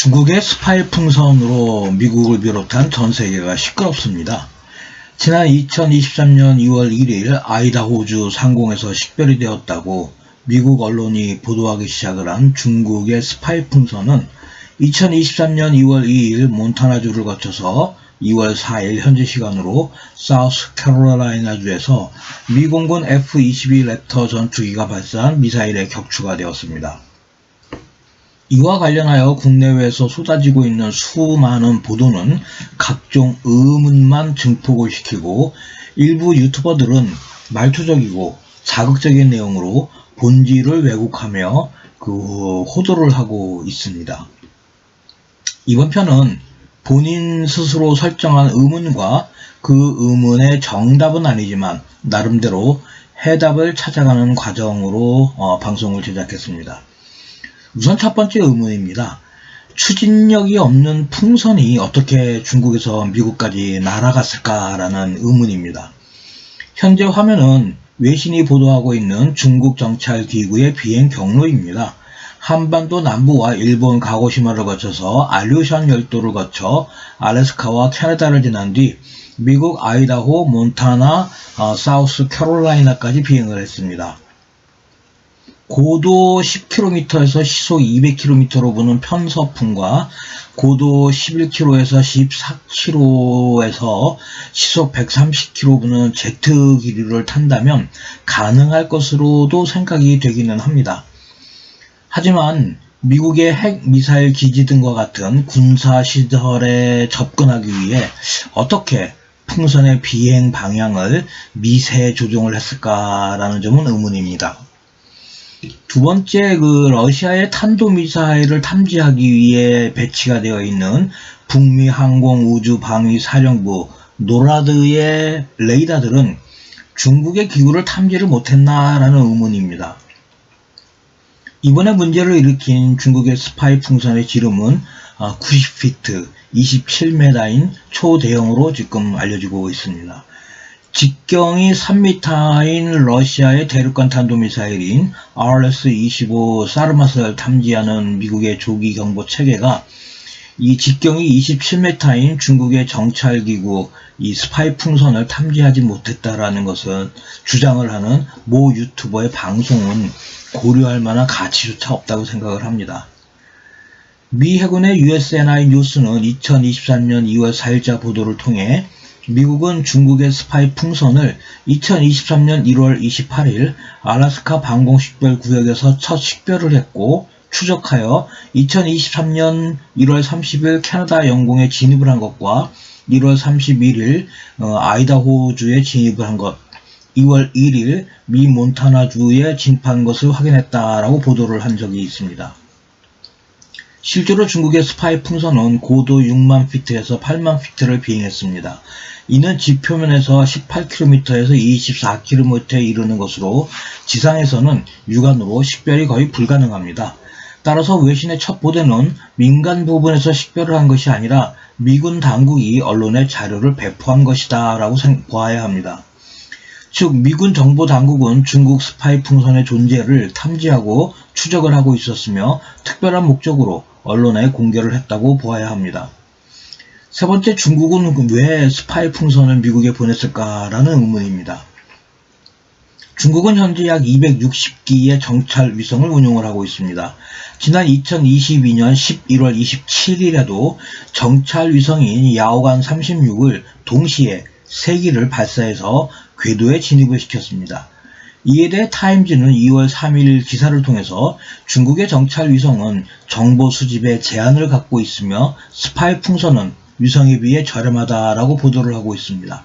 중국의 스파이 풍선으로 미국을 비롯한 전 세계가 시끄럽습니다. 지난 2023년 2월 1일 아이다호주 상공에서 식별이 되었다고 미국 언론이 보도하기 시작을 한 중국의 스파이 풍선은 2023년 2월 2일 몬타나주를 거쳐서 2월 4일 현지 시간으로 사우스캐롤라이나주에서 미공군 F-22 랩터 전투기가 발사한 미사일에 격추가 되었습니다. 이와 관련하여 국내외에서 쏟아지고 있는 수많은 보도는 각종 의문만 증폭을 시키고 일부 유튜버들은 말투적이고 자극적인 내용으로 본질을 왜곡하며 호도를 하고 있습니다. 이번 편은 본인 스스로 설정한 의문과 그 의문의 정답은 아니지만 나름대로 해답을 찾아가는 과정으로 방송을 제작했습니다. 우선 첫 번째 의문입니다. 추진력이 없는 풍선이 어떻게 중국에서 미국까지 날아갔을까라는 의문입니다. 현재 화면은 외신이 보도하고 있는 중국 정찰 기구의 비행 경로입니다. 한반도 남부와 일본 가고시마를 거쳐서 알류샨 열도를 거쳐 알래스카와 캐나다를 지난 뒤 미국 아이다호, 몬타나, 사우스캐롤라이나까지 비행을 했습니다. 고도 10km에서 시속 200km로 부는 편서풍과 고도 11km에서 14km에서 시속 130km 부는 제트 기류를 탄다면 가능할 것으로도 생각이 되기는 합니다. 하지만 미국의 핵 미사일 기지 등과 같은 군사 시설에 접근하기 위해 어떻게 풍선의 비행 방향을 미세 조정을 했을까라는 점은 의문입니다. 두 번째, 러시아의 탄도미사일을 탐지하기 위해 배치가 되어 있는 북미 항공우주방위사령부 노라드의 레이더들은 중국의 기구를 탐지를 못했나라는 의문입니다. 이번에 문제를 일으킨 중국의 스파이 풍선의 지름은 90피트, 27m인 초대형으로 지금 알려지고 있습니다. 직경이 3m인 러시아의 대륙간 탄도미사일인 RS-25 사르맛을 탐지하는 미국의 조기 경보 체계가 이 직경이 27m인 중국의 정찰기구 이 스파이 풍선을 탐지하지 못했다라는 것은 주장을 하는 모 유튜버의 방송은 고려할 만한 가치조차 없다고 생각을 합니다. 미 해군의 USNI 뉴스는 2023년 2월 4일자 보도를 통해 미국은 중국의 스파이 풍선을 2023년 1월 28일 알래스카 방공식별 구역에서 첫 식별을 했고 추적하여 2023년 1월 30일 캐나다 영공에 진입을 한 것과 1월 31일 아이다호주에 진입을 한 것, 2월 1일 미 몬타나주에 진입한 것을 확인했다라고 보도를 한 적이 있습니다. 실제로 중국의 스파이 풍선은 고도 6만 피트에서 8만 피트를 비행했습니다. 이는 지표면에서 18km에서 24km에 이르는 것으로 지상에서는 육안으로 식별이 거의 불가능합니다. 따라서 외신의 첫 보도는 민간 부분에서 식별을 한 것이 아니라 미군 당국이 언론에 자료를 배포한 것이다 라고 보아야 합니다. 즉 미군 정보 당국은 중국 스파이 풍선의 존재를 탐지하고 추적을 하고 있었으며 특별한 목적으로 언론에 공개를 했다고 보아야 합니다. 세 번째, 중국은 왜 스파이 풍선을 미국에 보냈을까라는 의문입니다. 중국은 현재 약 260기의 정찰 위성을 운용을 하고 있습니다. 지난 2022년 11월 27일에도 정찰 위성인 야오간 36을 동시에 3기를 발사해서 궤도에 진입을 시켰습니다. 이에 대해 타임즈는 2월 3일 기사를 통해서 중국의 정찰 위성은 정보 수집에 제한을 갖고 있으며 스파이 풍선은 위성에 비해 저렴하다라고 보도를 하고 있습니다.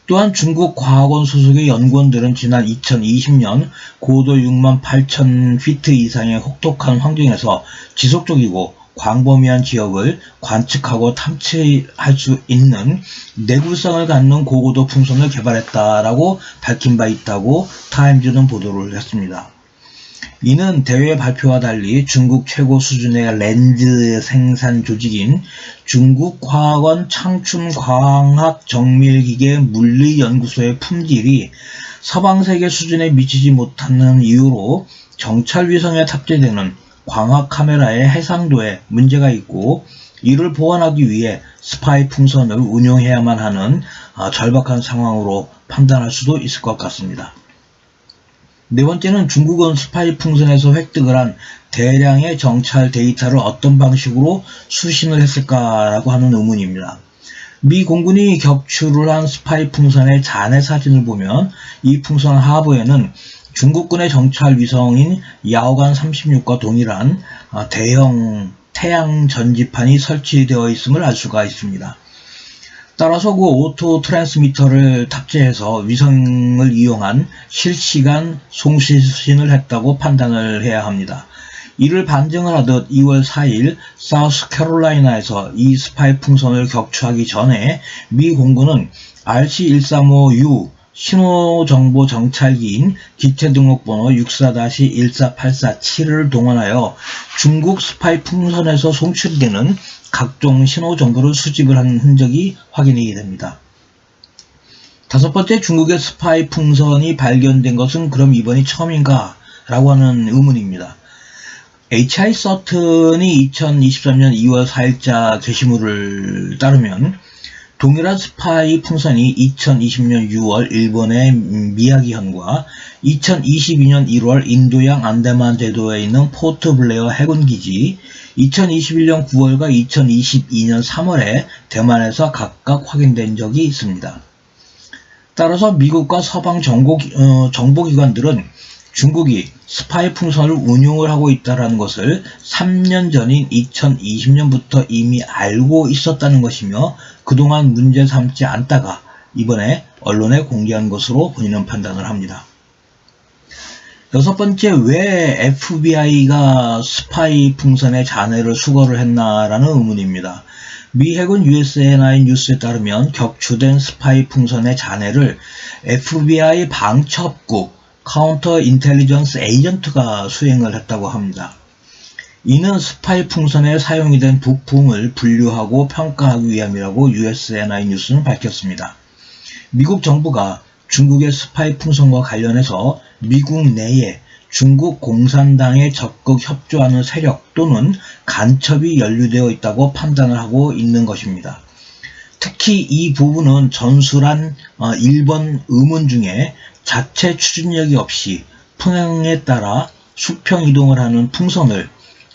또한 중국 과학원 소속의 연구원들은 지난 2020년 고도 6만 8천 피트 이상의 혹독한 환경에서 지속적이고 광범위한 지역을 관측하고 탐지할 수 있는 내구성을 갖는 고고도 풍선을 개발했다라고 밝힌 바 있다고 타임즈는 보도를 했습니다. 이는 대회 발표와 달리 중국 최고 수준의 렌즈 생산 조직인 중국과학원 창춘과학정밀기계 물리연구소의 품질이 서방세계 수준에 미치지 못하는 이유로 정찰위성에 탑재되는 광학 카메라의 해상도에 문제가 있고 이를 보완하기 위해 스파이 풍선을 운용해야만 하는 절박한 상황으로 판단할 수도 있을 것 같습니다. 네 번째는 중국은 스파이 풍선에서 획득을 한 대량의 정찰 데이터를 어떤 방식으로 수신을 했을까라고 하는 의문입니다. 미 공군이 격추를 한 스파이 풍선의 잔해 사진을 보면 이 풍선 하부에는 중국군의 정찰 위성인 야오간 36과 동일한 대형 태양 전지판이 설치되어 있음을 알 수가 있습니다. 따라서 그 오토 트랜스미터를 탑재해서 위성을 이용한 실시간 송수신을 했다고 판단을 해야 합니다. 이를 반증을 하듯 2월 4일 사우스캐롤라이나에서 이 스파이 풍선을 격추하기 전에 미 공군은 RC-135U 신호정보 정찰기인 기체등록번호 64-14847을 동원하여 중국 스파이 풍선에서 송출되는 각종 신호정보를 수집을 한 흔적이 확인이 됩니다. 다섯 번째, 중국의 스파이 풍선이 발견된 것은 그럼 이번이 처음인가? 라고 하는 의문입니다. HI 서튼이 2023년 2월 4일자 게시물을 따르면 동일한 스파이 풍선이 2020년 6월 일본의 미야기현과 2022년 1월 인도양 안데만 제도에 있는 포트 블레어 해군기지, 2021년 9월과 2022년 3월에 대만에서 각각 확인된 적이 있습니다. 따라서 미국과 서방 정보기관들은 중국이 스파이 풍선을 운용을 하고 있다는 것을 3년 전인 2020년부터 이미 알고 있었다는 것이며 그동안 문제 삼지 않다가 이번에 언론에 공개한 것으로 본인은 판단을 합니다. 여섯 번째, 왜 FBI가 스파이 풍선의 잔해를 수거를 했나라는 의문입니다. 미 해군 USNI 뉴스에 따르면 격추된 스파이 풍선의 잔해를 FBI 방첩국 카운터 인텔리전스 에이전트가 수행을 했다고 합니다. 이는 스파이 풍선에 사용이 된 부품을 분류하고 평가하기 위함이라고 USNI 뉴스는 밝혔습니다. 미국 정부가 중국의 스파이 풍선과 관련해서 미국 내에 중국 공산당에 적극 협조하는 세력 또는 간첩이 연루되어 있다고 판단을 하고 있는 것입니다. 특히 이 부분은 전술한 1번 의문 중에 자체 추진력이 없이 풍향에 따라 수평 이동을 하는 풍선을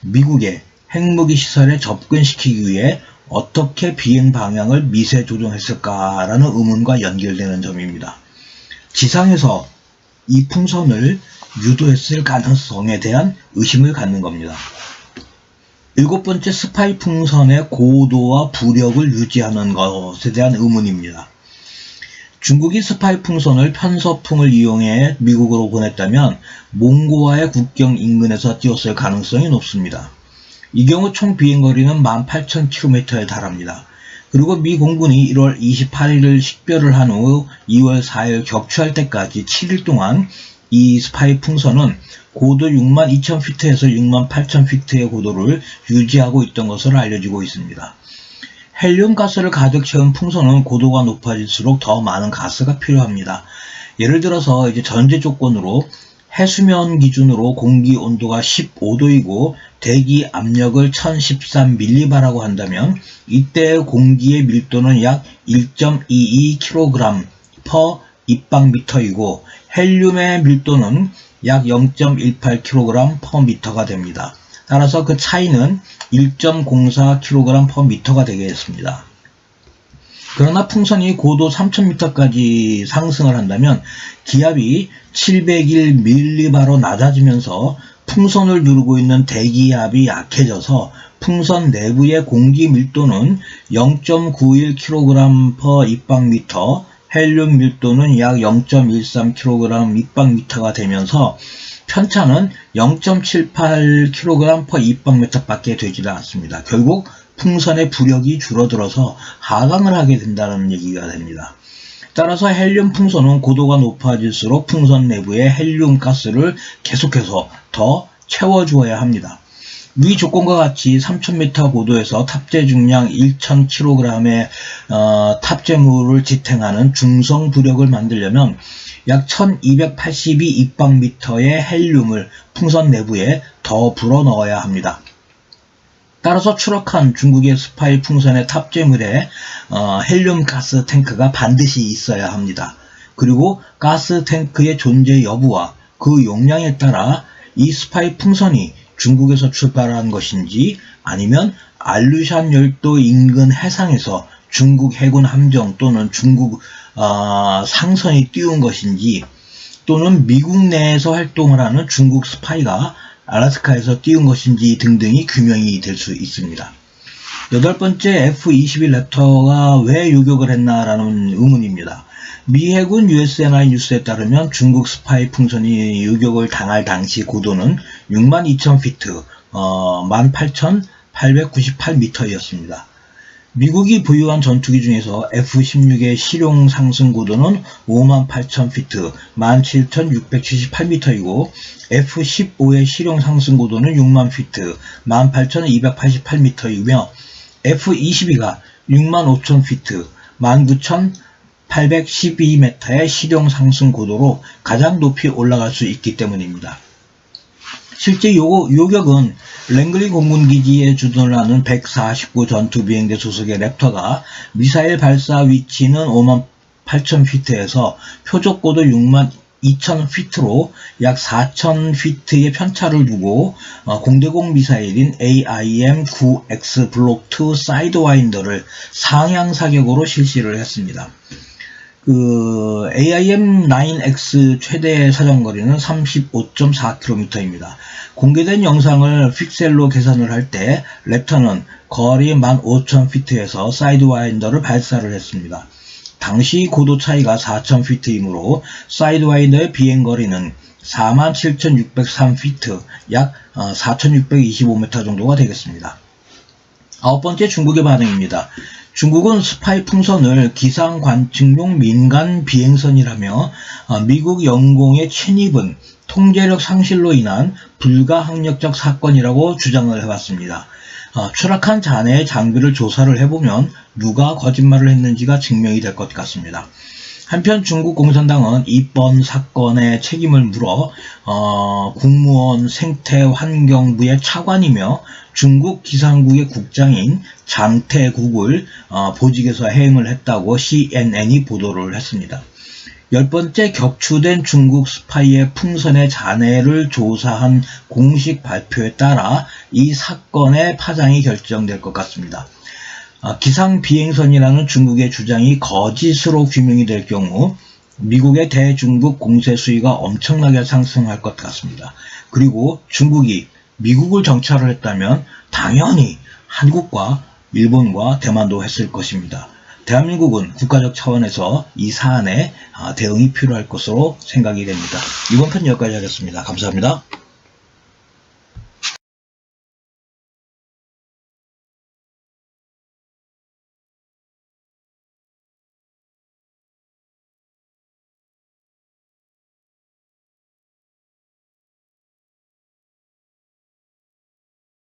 미국의 핵무기 시설에 접근시키기 위해 어떻게 비행 방향을 미세 조정했을까라는 의문과 연결되는 점입니다. 지상에서 이 풍선을 유도했을 가능성에 대한 의심을 갖는 겁니다. 일곱 번째, 스파이 풍선의 고도와 부력을 유지하는 것에 대한 의문입니다. 중국이 스파이 풍선을 편서풍을 이용해 미국으로 보냈다면 몽고와의 국경 인근에서 띄웠을 가능성이 높습니다. 이 경우 총 비행거리는 18,000km에 달합니다. 그리고 미 공군이 1월 28일을 식별을 한 후 2월 4일 격추할 때까지 7일 동안 이 스파이 풍선은 고도 62,000피트에서 68,000피트의 고도를 유지하고 있던 것으로 알려지고 있습니다. 헬륨 가스를 가득 채운 풍선은 고도가 높아질수록 더 많은 가스가 필요합니다. 예를 들어서 전제 조건으로 해수면 기준으로 공기 온도가 15도이고 대기 압력을 1013mB라고 한다면 이때 공기의 밀도는 약 1.22kg per 입방미터이고 헬륨의 밀도는 약 0.18kg per m가 됩니다. 따라서 그 차이는 1.04kg per m가 되겠습니다. 그러나 풍선이 고도 3000m까지 상승을 한다면 기압이 701mB로 낮아지면서 풍선을 누르고 있는 대기압이 약해져서 풍선 내부의 공기 밀도는 0.91kg per 입방미터, 헬륨 밀도는 약 0.13kg 입방미터가 되면서 편차는 0.78kg per 입방미터 밖에 되지 않습니다. 결국 풍선의 부력이 줄어들어서 하강을 하게 된다는 얘기가 됩니다. 따라서 헬륨 풍선은 고도가 높아질수록 풍선 내부의 헬륨 가스를 계속해서 더 채워주어야 합니다. 위 조건과 같이 3000m 고도에서 탑재 중량 1000kg의 탑재물을 지탱하는 중성 부력을 만들려면 약 1282 입방미터의 헬륨을 풍선 내부에 더 불어넣어야 합니다. 따라서 추락한 중국의 스파이 풍선의 탑재물에 헬륨 가스 탱크가 반드시 있어야 합니다. 그리고 가스 탱크의 존재 여부와 그 용량에 따라 이 스파이 풍선이 중국에서 출발한 것인지 아니면 알루샨 열도 인근 해상에서 중국 해군 함정 또는 중국 상선이 띄운 것인지 또는 미국 내에서 활동을 하는 중국 스파이가 알래스카에서 띄운 것인지 등등이 규명이 될 수 있습니다. 여덟 번째, F-21 랩터가 왜 요격을 했나라는 의문입니다. 미 해군 USNI 뉴스에 따르면 중국 스파이 풍선이 요격을 당할 당시 고도는 62,000피트, 18,898m였습니다. 미국이 보유한 전투기 중에서 F-16의 실용 상승 고도는 58,000피트, 17,678m이고 F-15의 실용 상승 고도는 60,000피트, 18,288m이며 F-22가 65,000피트, 19,812m의 실용 상승 고도로 가장 높이 올라갈 수 있기 때문입니다. 실제 요격은 랭글리 공군기지에 주둔하는 149 전투비행대 소속의 랩터가 미사일 발사 위치는 58,000피트에서 표적고도 62,000피트로 약 4,000피트의 편차를 두고 공대공 미사일인 AIM-9X 블록 2 사이드와인더를 상향 사격으로 실시를 했습니다. AIM-9X 최대 사정거리는 35.4km입니다. 공개된 영상을 픽셀로 계산을 할 때 랩터는 거리 15,000피트에서 사이드와인더를 발사를 했습니다. 당시 고도 차이가 4,000피트이므로 사이드와인더의 비행거리는 47,603피트, 약 4,625m 정도가 되겠습니다. 아홉 번째, 중국의 반응입니다. 중국은 스파이 풍선을 기상 관측용 민간 비행선이라며 미국 영공의 침입은 통제력 상실로 인한 불가항력적 사건이라고 주장을 해왔습니다. 추락한 잔해의 장비를 조사를 해보면 누가 거짓말을 했는지가 증명이 될 것 같습니다. 한편 중국 공산당은 이번 사건의 책임을 물어 국무원 생태환경부의 차관이며 중국 기상국의 국장인 장태국을 보직에서 해임을 했다고 CNN이 보도를 했습니다. 열 번째, 격추된 중국 스파이의 풍선의 잔해를 조사한 공식 발표에 따라 이 사건의 파장이 결정될 것 같습니다. 기상비행선이라는 중국의 주장이 거짓으로 규명이 될 경우 미국의 대중국 공세 수위가 엄청나게 상승할 것 같습니다. 그리고 중국이 미국을 정찰을 했다면 당연히 한국과 일본과 대만도 했을 것입니다. 대한민국은 국가적 차원에서 이 사안에 대응이 필요할 것으로 생각이 됩니다. 이번 편 여기까지 하겠습니다. 감사합니다.